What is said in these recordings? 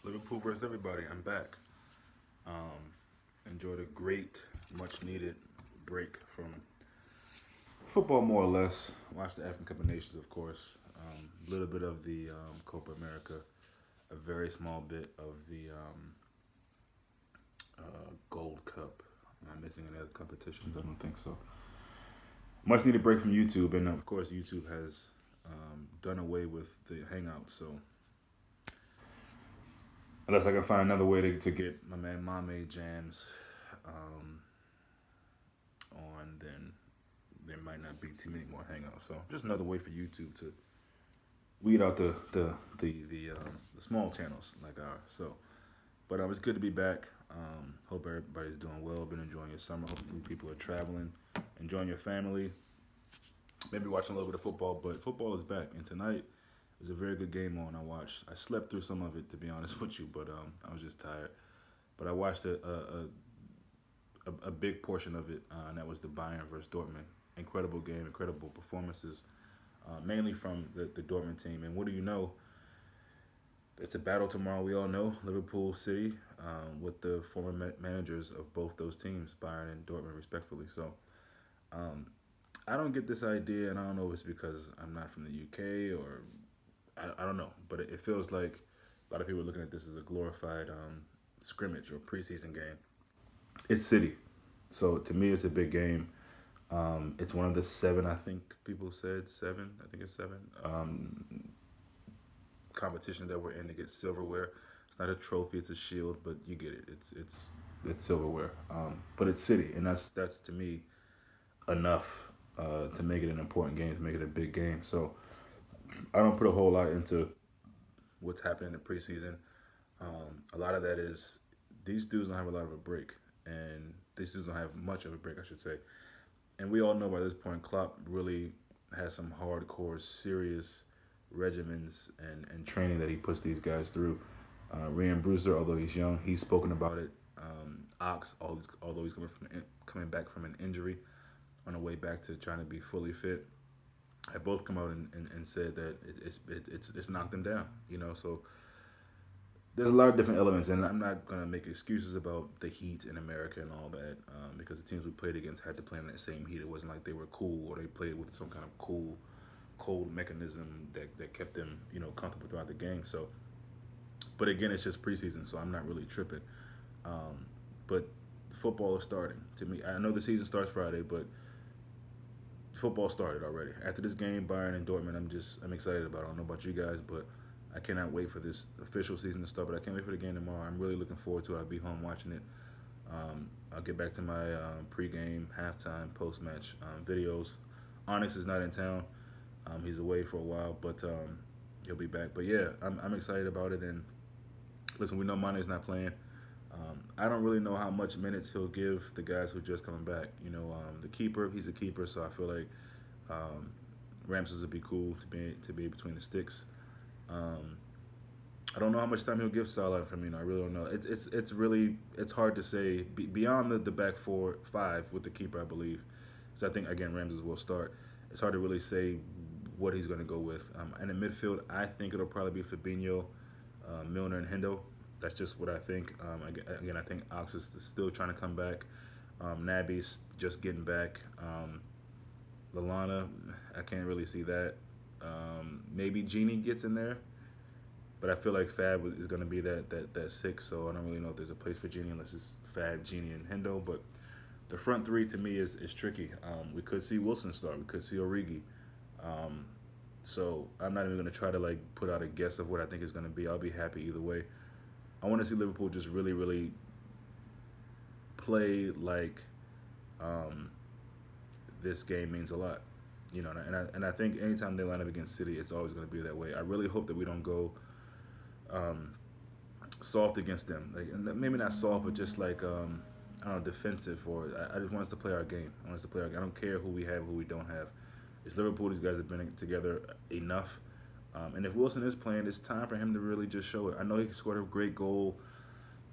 Liverpool versus everybody. I'm back. Um, Enjoyed a great, much needed break from football, more or less. Watched the African Cup of Nations, of course. A little bit of the Copa America, a very small bit of the Gold Cup. Am I missing any other competitions? I don't think so. Much needed break from YouTube, and of course, YouTube has done away with the Hangout. So unless I can find another way to get my man Mame Jams um, on, then there might not be too many more hangouts. So just another way for YouTube to weed out the small channels like ours. So, but it's good to be back. Hope everybody's doing well. Been enjoying your summer. Hope you people are traveling, enjoying your family. Maybe watching a little bit of football, but football is back, and tonight is a very good game on. I watched. I slept through some of it, to be honest with you, but I was just tired. But I watched a big portion of it, and that was the Bayern versus Dortmund. Incredible game, incredible performances, mainly from the Dortmund team. And what do you know? It's a battle tomorrow. We all know Liverpool City with the former managers of both those teams, Bayern and Dortmund, respectively. So I don't get this idea, and I don't know if it's because I'm not from the UK or I don't know, but it feels like a lot of people are looking at this as a glorified scrimmage or preseason game. It's City, so to me, it's a big game. It's one of the seven, I think people said seven. I think it's seven competitions that we're in to get silverware. It's not a trophy; it's a shield, but you get it. It's silverware. But it's City, and that's to me enough to make it an important game, to make it a big game. So I don't put a whole lot into what's happening in the preseason. A lot of that is these dudes don't have a lot of a break, and these dudes don't have much of a break, I should say. And we all know by this point, Klopp really has some hardcore, serious regimens and training that he puts these guys through. Ryan Brewster, although he's young, he's spoken about it. Ox, although he's coming back from an injury on the way back to trying to be fully fit, have both come out and said that it's knocked them down. So there's a lot of different elements, and I'm not gonna make excuses about the heat in America and all that, because the teams we played against had to play in that same heat. It wasn't like they were cool or they played with some kind of cool, cold mechanism that kept them, comfortable throughout the game. So, but again, it's just preseason, so I'm not really tripping. But football is starting. To me, I know the season starts Friday, but football started already. After this game, Bayern and Dortmund, I'm excited about it. I don't know about you guys, but I cannot wait for this official season to start. But I can't wait for the game tomorrow. I'm really looking forward to it. I'll be home watching it. I'll get back to my pregame, halftime, post-match videos. Onyx is not in town. He's away for a while, but he'll be back. But yeah, I'm excited about it. And listen, we know Mane's not playing. I don't really know how much minutes he'll give the guys who are just coming back. The keeper, he's a keeper, so I feel like Ramses would be cool to be between the sticks. I don't know how much time he'll give Salah and Firmino. I really don't know. It's hard to say beyond the back 4-5 with the keeper, I believe. So I think again Ramses will start. It's hard to really say what he's going to go with. And in midfield, I think it'll probably be Fabinho, Milner, and Hendo. That's just what I think. Again, I think Ox is still trying to come back. Naby's just getting back. Lallana, I can't really see that. Maybe Genie gets in there, but I feel like Fab is going to be that 6, so I don't really know if there's a place for Genie unless it's Fab, Genie, and Hendo. But the front three to me is tricky. We could see Wilson start. We could see Origi. So I'm not even going to try to put out a guess of what I think it's going to be. I'll be happy either way. I want to see Liverpool just really, really play like this game means a lot. And I think anytime they line up against City, it's always going to be that way. I really hope that we don't go soft against them. And maybe not soft, but just I don't know, defensive. Or I just want us to play our game. I don't care who we have, who we don't have. It's Liverpool. These guys have been together enough. And if Wilson is playing, it's time for him to really just show it. I know he scored a great goal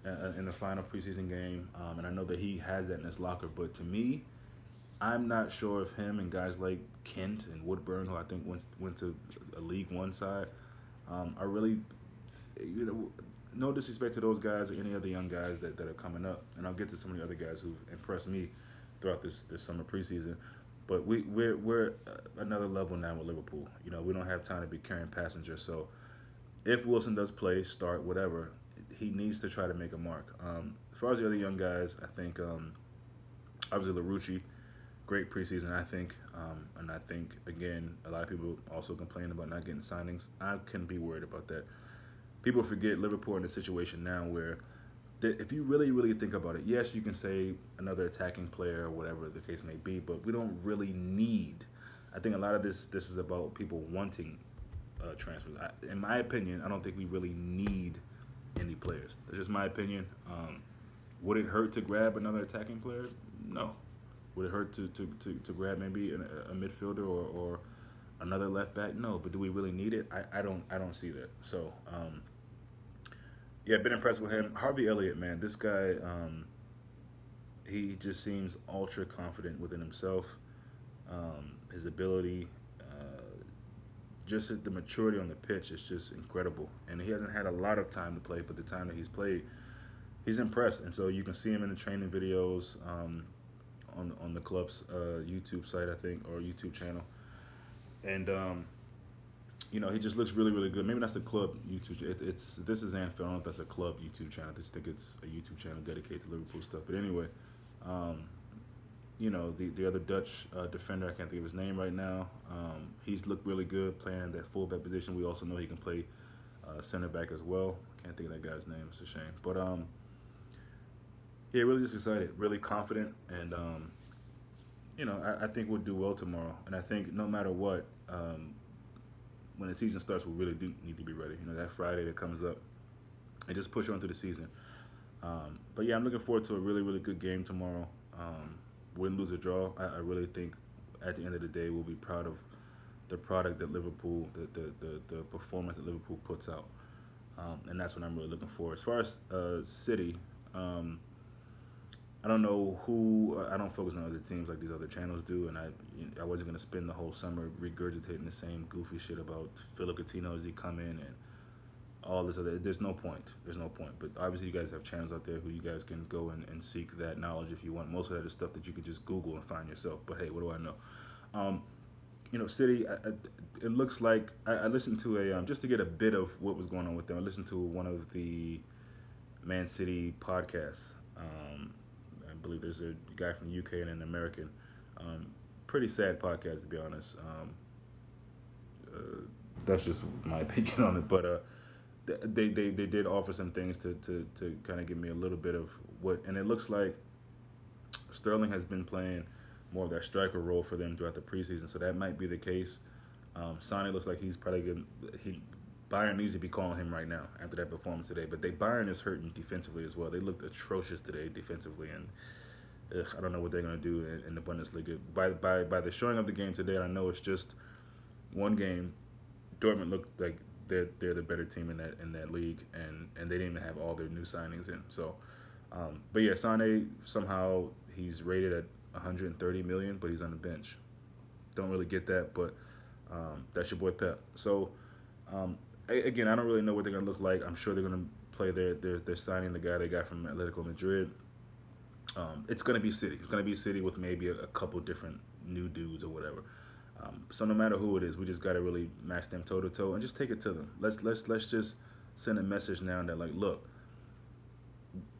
in the final preseason game, and I know that he has that in his locker. But to me, I'm not sure if him and guys like Kent and Woodburn, who I think went to a League One side, are really, no disrespect to those guys or any other young guys that are coming up, and I'll get to some of the other guys who've impressed me throughout this summer preseason. But we're another level now with Liverpool. You know, we don't have time to be carrying passengers. So if Wilson does play, start, whatever, he needs to try to make a mark. As far as the other young guys, I think obviously LaRucci, great preseason, I think. And I think, again, a lot of people also complain about not getting signings. I couldn't be worried about that. People forget Liverpool in a situation now where if you really, really think about it, yes, you can say another attacking player or whatever the case may be, but we don't really need. I think a lot of this is about people wanting transfers. In my opinion, I don't think we really need any players. That's just my opinion. Would it hurt to grab another attacking player? No. Would it hurt to grab maybe a midfielder or another left back? No. But do we really need it? I don't see that. So yeah, been impressed with him. Harvey Elliott, man, this guy, he just seems ultra confident within himself. His ability, just the maturity on the pitch is just incredible. And he hasn't had a lot of time to play, but the time that he's played, he's impressed. And so you can see him in the training videos on the club's YouTube site, I think, or YouTube channel. And you know, he just looks really, really good. Maybe that's the club YouTube. This is Anfield. I don't know if that's a club YouTube channel. I just think it's a YouTube channel dedicated to Liverpool stuff. But anyway, you know, the other Dutch defender, I can't think of his name right now. He's looked really good playing that fullback position. We also know he can play center back as well. Can't think of that guy's name. It's a shame. But yeah, really just excited, really confident, and you know, I think we'll do well tomorrow. And I think no matter what, when the season starts, we really do need to be ready. You know, that Friday that comes up, and just push on through the season. But yeah, I'm looking forward to a really, really good game tomorrow. Win, lose, or draw, I really think at the end of the day we'll be proud of the product that Liverpool, the performance that Liverpool puts out, and that's what I'm really looking for. As far as City, I don't know who. I don't focus on other teams like these other channels do, and I wasn't gonna spend the whole summer regurgitating the same goofy shit about Philip Coutinho as he come in and all this other. There's no point. There's no point. But obviously, you guys have channels out there who you guys can go and seek that knowledge if you want. Most of that is stuff that you could just Google and find yourself. But hey, what do I know? You know, City. It looks like I listened to a just to get a bit of what was going on with them. I listened to one of the Man City podcasts. I believe there's a guy from the UK and an American. Pretty sad podcast, to be honest. That's just my opinion on it. But they did offer some things to kind of give me a little bit of what, and it looks like Sterling has been playing more of that striker role for them throughout the preseason, so that might be the case. Sane looks like he's probably good. Bayern needs to be calling him right now after that performance today, but Bayern is hurting defensively as well. They looked atrocious today defensively, and I don't know what they're going to do in the Bundesliga. By the showing of the game today, I know it's just one game. Dortmund looked like they're the better team in that league, and they didn't even have all their new signings in. So, but yeah, Sane somehow he's rated at 130 million, but he's on the bench. Don't really get that, but that's your boy Pep. So, again, I don't really know what they're gonna look like. I'm sure they're gonna play they're signing the guy they got from Atletico Madrid. It's gonna be City. It's gonna be City with maybe a couple different new dudes or whatever. So no matter who it is, we just gotta really match them toe to toe and just take it to them. Let's just send a message now that, like, look,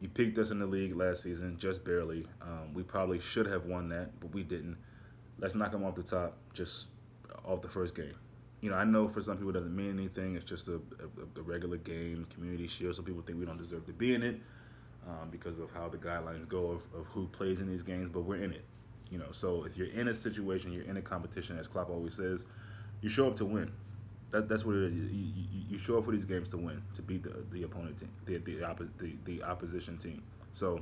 you picked us in the league last season, just barely. We probably should have won that, but we didn't. Let's knock them off the top, just off the first game. You know, I know for some people it doesn't mean anything. It's just a regular game, community shield. Some people think we don't deserve to be in it because of how the guidelines go of who plays in these games, but we're in it. You know, so if you're in a situation, you're in a competition, as Klopp always says, you show up to win. That's what it is. You show up for these games to win, to beat the opponent team, the opposition team. So,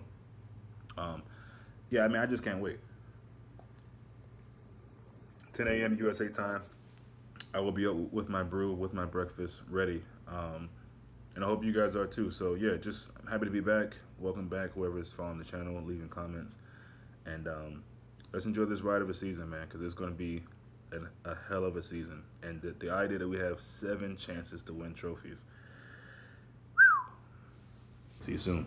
yeah, I mean, I just can't wait. 10 a.m. USA time. I will be up with my brew, with my breakfast ready, and I hope you guys are too. So yeah, just happy to be back. Welcome back, whoever is following the channel, leaving comments, and let's enjoy this ride of a season, man, because it's going to be a hell of a season. And the idea that we have 7 chances to win trophies, See you soon.